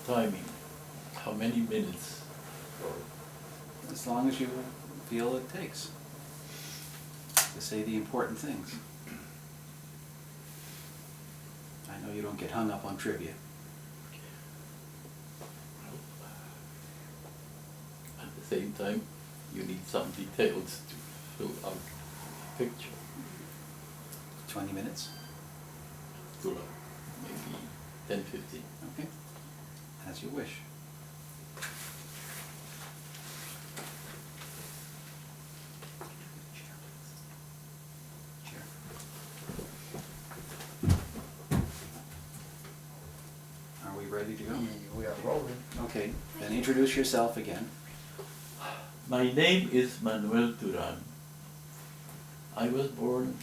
timing? How many minutes? As long as you feel it takes to say the important things. I know you don't get hung up on trivia. At the same time, you need some details to fill out the picture. 20 minutes? Too long. Maybe 10, 15. Okay. As you wish. Chair. Are we ready to go? We are rolling. Okay, then introduce yourself again. My name is Manuel Duran. I was born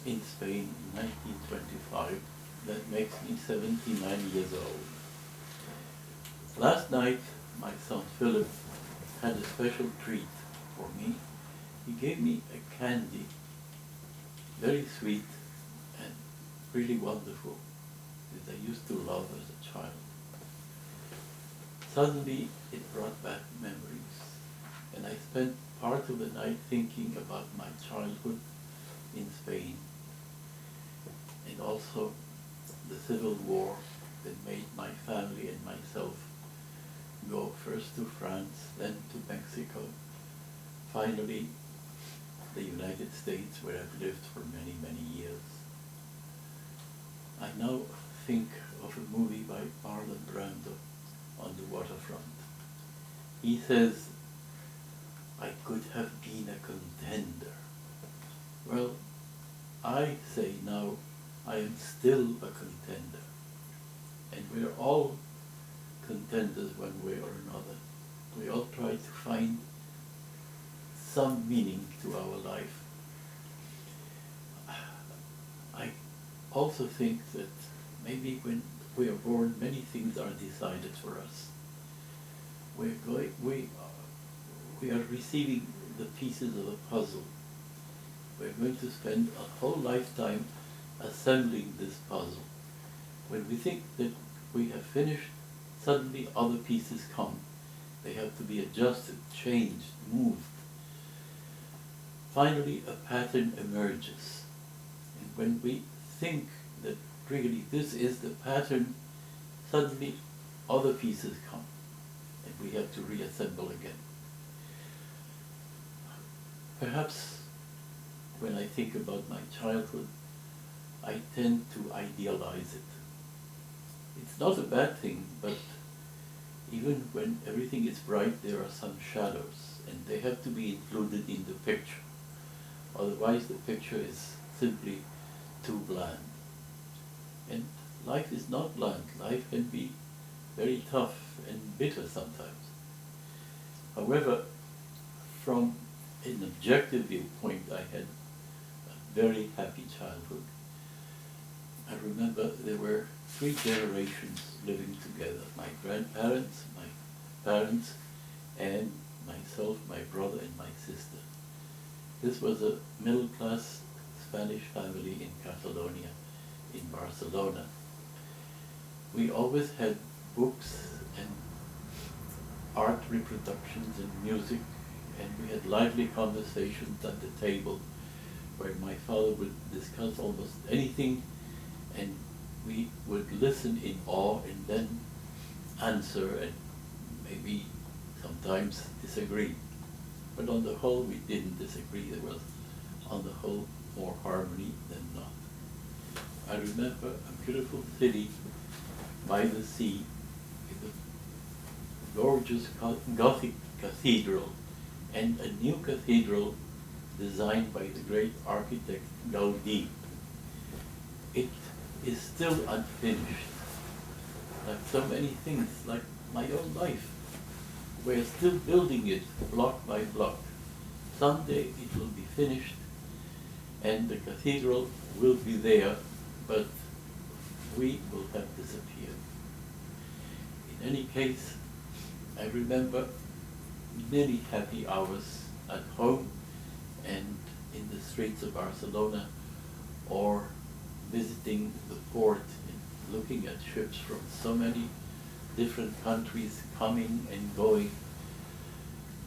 in Spain in 1925. That makes me 79 years old. Last night, my son Philip had a special treat for me. He gave me a candy, very sweet and really wonderful, that I used to love as a child. Suddenly, it brought back memories, and I spent part of the night thinking about my childhood in Spain, and also the Civil War that made my family and myself go first to France, then to Mexico, finally the United States, where I've lived for many, many years. I now think of a movie by Marlon Brando, On the Waterfront. He says, I could have been a contender. Well, I say now, I am still a contender. And we're all contenders one way or another. We all try to find some meaning to our life. I also think that maybe when we are born, many things are decided for us. We are receiving the pieces of a puzzle. We're going to spend a whole lifetime assembling this puzzle. When we think that we have finished, suddenly other pieces come. They have to be adjusted, changed, moved. Finally, a pattern emerges. And when we think that really this is the pattern, suddenly other pieces come, and we have to reassemble again. Perhaps when I think about my childhood, I tend to idealize it. It's not a bad thing, but even when everything is bright, there are some shadows, and they have to be included in the picture. Otherwise, the picture is simply too bland. And life is not bland. Life can be very tough and bitter sometimes. However, from an objective viewpoint, I had a very happy childhood. I remember there were 3 generations living together. My grandparents, my parents, and myself, my brother, and my sister. This was a middle-class Spanish family in Catalonia, in Barcelona. We always had books and art reproductions and music, and we had lively conversations at the table where my father would discuss almost anything, and we would listen in awe and then answer and maybe sometimes disagree. But on the whole, we didn't disagree. There was, on the whole, more harmony than not. I remember a beautiful city by the sea with a gorgeous Gothic cathedral and a new cathedral designed by the great architect Gaudí. It is still unfinished, like so many things, like my own life. We're still building it block by block. Someday it will be finished and the cathedral will be there, but we will have disappeared. In any case, I remember many happy hours at home and in the streets of Barcelona, or visiting the port and looking at ships from so many different countries coming and going.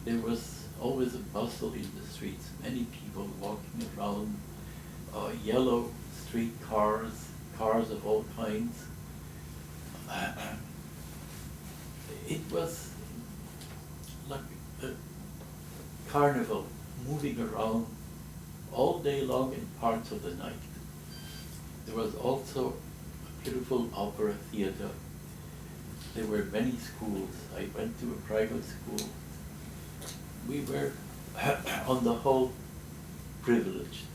There was always a bustle in the streets, many people walking around, yellow street cars, cars of all kinds. It was like a carnival moving around all day long and parts of the night. There was also a beautiful opera theater. There were many schools. I went to a private school. We were, on the whole, privileged.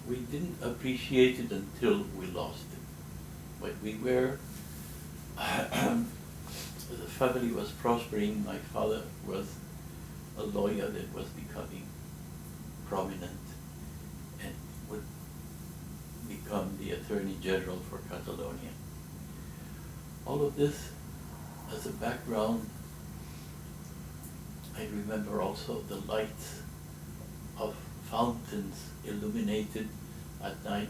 We didn't appreciate it until we lost it. But we were, the family was prospering. My father was a lawyer that was becoming prominent and would become the Attorney General for Catalonia. All of this as a background. I remember also the lights of fountains illuminated at night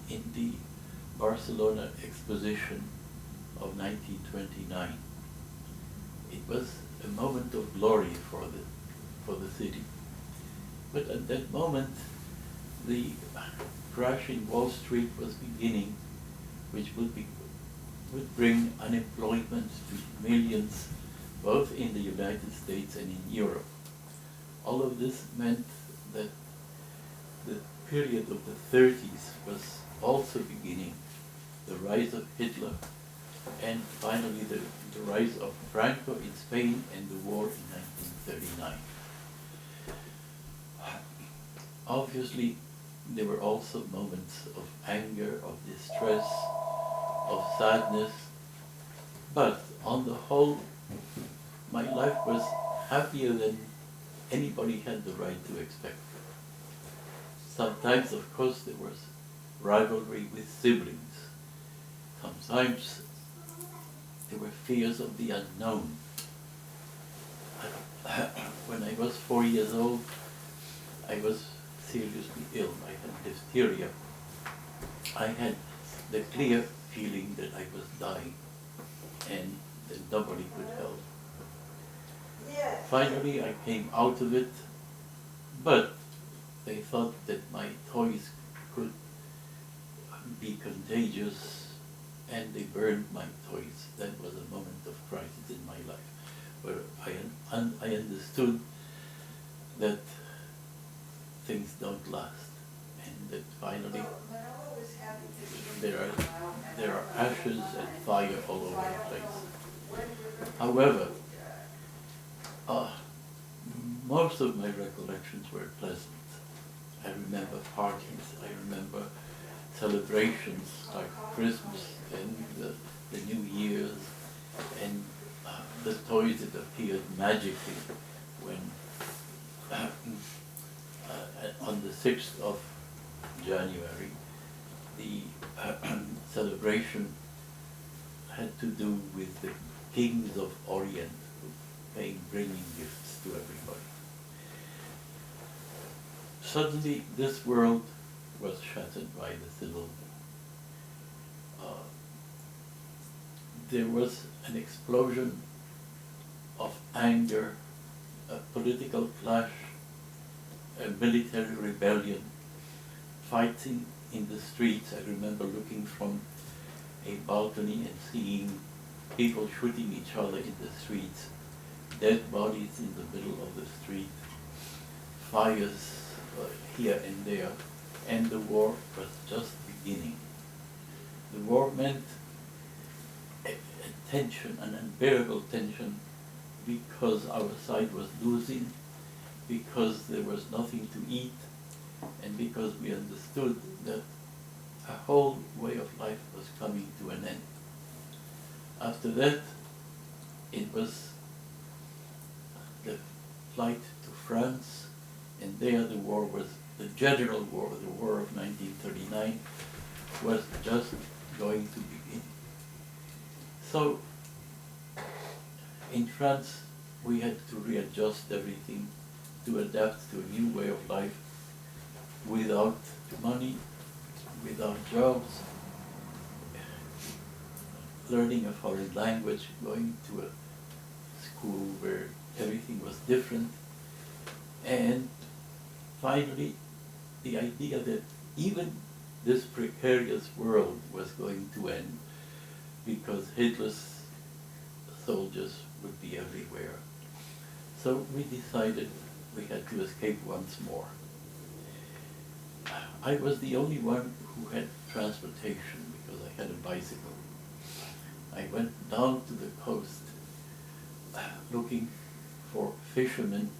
in the Barcelona exposition of 1929. It was a moment of glory for the city. But at that moment, the crash in Wall Street was beginning, which would bring unemployment to millions, both in the United States and in Europe. All of this meant that the period of the 30s was also beginning, the rise of Hitler, and finally the rise of Franco in Spain and the war in 1939. Obviously, there were also moments of anger, of distress, of sadness, but on the whole, my life was happier than anybody had the right to expect. Sometimes, of course, there was rivalry with siblings. Sometimes there were fears of the unknown. When I was 4 years old, I was seriously ill. I had diphtheria. I had the clear feeling that I was dying and that nobody could help. Finally, I came out of it, but they thought that my toys could be contagious, and they burned my toys. That was a moment of crisis in my life, where I understood that things don't last, and that finally there are ashes and fire all over the place. However, most of my recollections were pleasant. I remember parties, I remember celebrations like Christmas and the New Year's, and the toys that appeared magically when on the 6th of January, the celebration had to do with the kings of Orient bringing gifts to everybody. Suddenly, this world was shattered by the Civil War. There was an explosion of anger, a political clash, a military rebellion, fighting in the streets. I remember looking from a balcony and seeing people shooting each other in the streets, dead bodies in the middle of the street, fires here and there, and the war was just beginning. The war meant a tension, an unbearable tension, because our side was losing, because there was nothing to eat, and because we understood that a whole way of life was coming to an end. After that, it was the flight to France, and there the war was, the general war, the war of 1939, was just going to begin. So, in France, we had to readjust everything to adapt to a new way of life without money, without jobs, learning a foreign language, going to a school where everything was different, and finally the idea that even this precarious world was going to end because Hitler's soldiers would be everywhere. So we decided we had to escape once more. I was the only one who had transportation because I had a bicycle. I went down to the coast looking for fishermen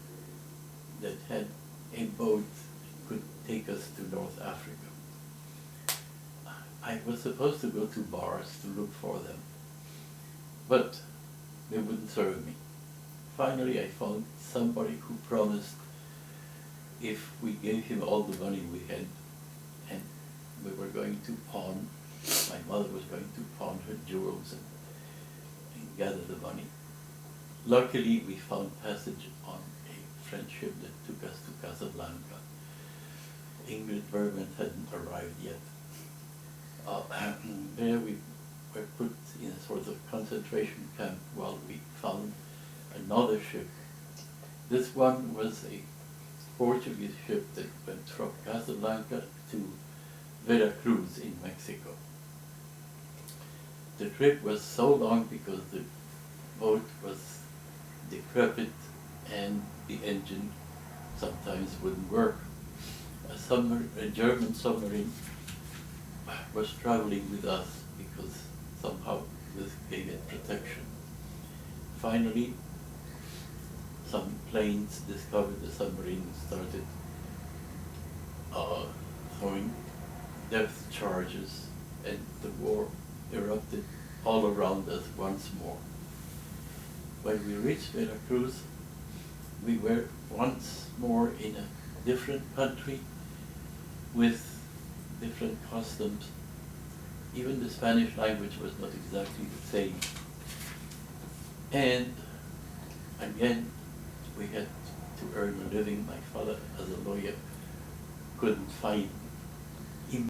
that had a boat that could take us to North Africa. I was supposed to go to bars to look for them, but they wouldn't serve me. Finally, I found somebody who promised if we gave him all the money we had, and we were going to pawn, my mother was going to pawn her jewels and gather the money. Luckily, we found passage on a French ship that took us to Casablanca. Ingrid Bergman hadn't arrived yet. There we were put in a sort of concentration camp while we found another ship. This one was a Portuguese ship that went from Casablanca to Veracruz in Mexico. The trip was so long because the boat was decrepit and the engine sometimes wouldn't work. A German submarine was traveling with us because somehow this gave it protection. Finally, some planes discovered the submarine and started throwing depth charges, and the war erupted all around us once more. When we reached Veracruz, we were once more in a different country with different customs. Even the Spanish language was not exactly the same. And again, we had to earn a living. My father, as a lawyer, couldn't find